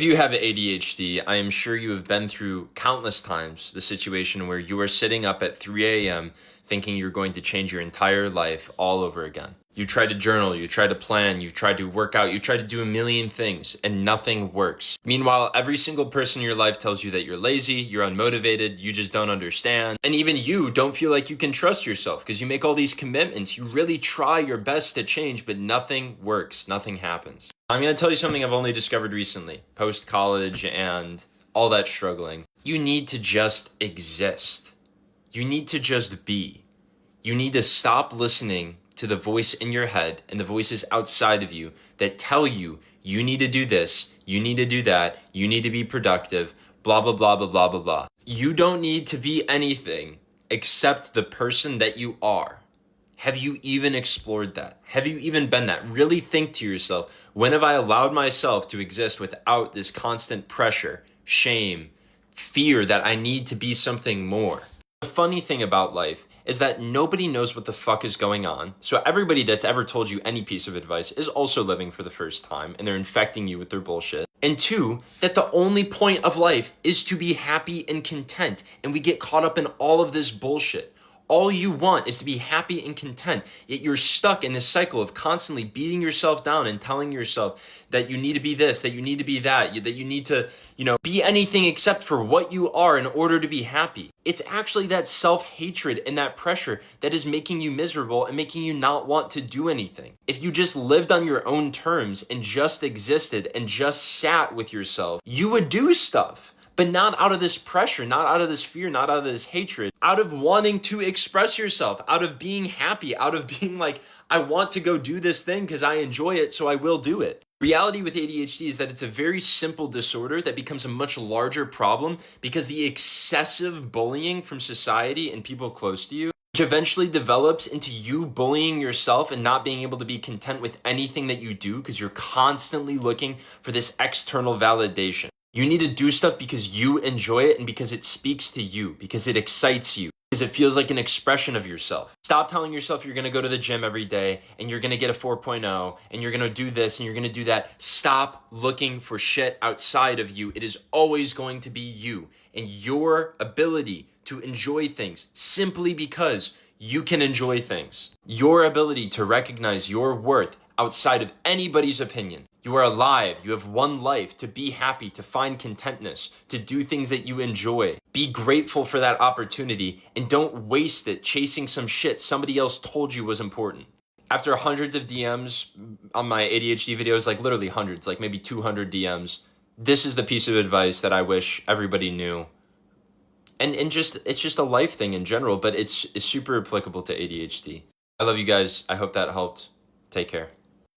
If you have ADHD, I am sure you have been through countless times the situation where you are sitting up at 3 a.m. thinking you're going to change your entire life all over again. You try to journal, you try to plan, you try to work out, you try to do a million things, and nothing works. Meanwhile, every single person in your life tells you that you're lazy, you're unmotivated, you just don't understand, and even you don't feel like you can trust yourself because you make all these commitments, you really try your best to change, but nothing works, nothing happens. I'm going to tell you something I've only discovered recently, post-college and all that struggling. You need to just exist. You need to just be. You need to stop listening to the voice in your head and the voices outside of you that tell you, you need to do this, you need to do that, you need to be productive, blah, blah, blah, blah, blah, blah, blah. You don't need to be anything except the person that you are. Have you even explored that? Have you even been that? Really think to yourself, when have I allowed myself to exist without this constant pressure, shame, fear that I need to be something more? The funny thing about life is that nobody knows what the fuck is going on. So everybody that's ever told you any piece of advice is also living for the first time and they're infecting you with their bullshit. And two, that the only point of life is to be happy and content. And we get caught up in all of this bullshit. All you want is to be happy and content, yet you're stuck in this cycle of constantly beating yourself down and telling yourself that you need to be this, that you need to be that you need to, be anything except for what you are in order to be happy. It's actually that self-hatred and that pressure that is making you miserable and making you not want to do anything. If you just lived on your own terms and just existed and just sat with yourself, you would do stuff. But not out of this pressure, not out of this fear, not out of this hatred, out of wanting to express yourself, out of being happy, out of being like, I want to go do this thing because I enjoy it, so I will do it. Reality with ADHD is that it's a very simple disorder that becomes a much larger problem because the excessive bullying from society and people close to you, which eventually develops into you bullying yourself and not being able to be content with anything that you do because you're constantly looking for this external validation. You need to do stuff because you enjoy it and because it speaks to you, because it excites you, because it feels like an expression of yourself. Stop telling yourself you're going to go to the gym every day and you're going to get a 4.0 and you're going to do this and you're going to do that. Stop looking for shit outside of you. It is always going to be you and your ability to enjoy things simply because you can enjoy things. Your ability to recognize your worth outside of anybody's opinion. You are alive. You have one life to be happy, to find contentness, to do things that you enjoy. Be grateful for that opportunity and don't waste it chasing some shit somebody else told you was important. After hundreds of DMs on my ADHD videos, like literally hundreds, like maybe 200 DMs, this is the piece of advice that I wish everybody knew. And it's just a life thing in general, but it's super applicable to ADHD. I love you guys. I hope that helped. Take care.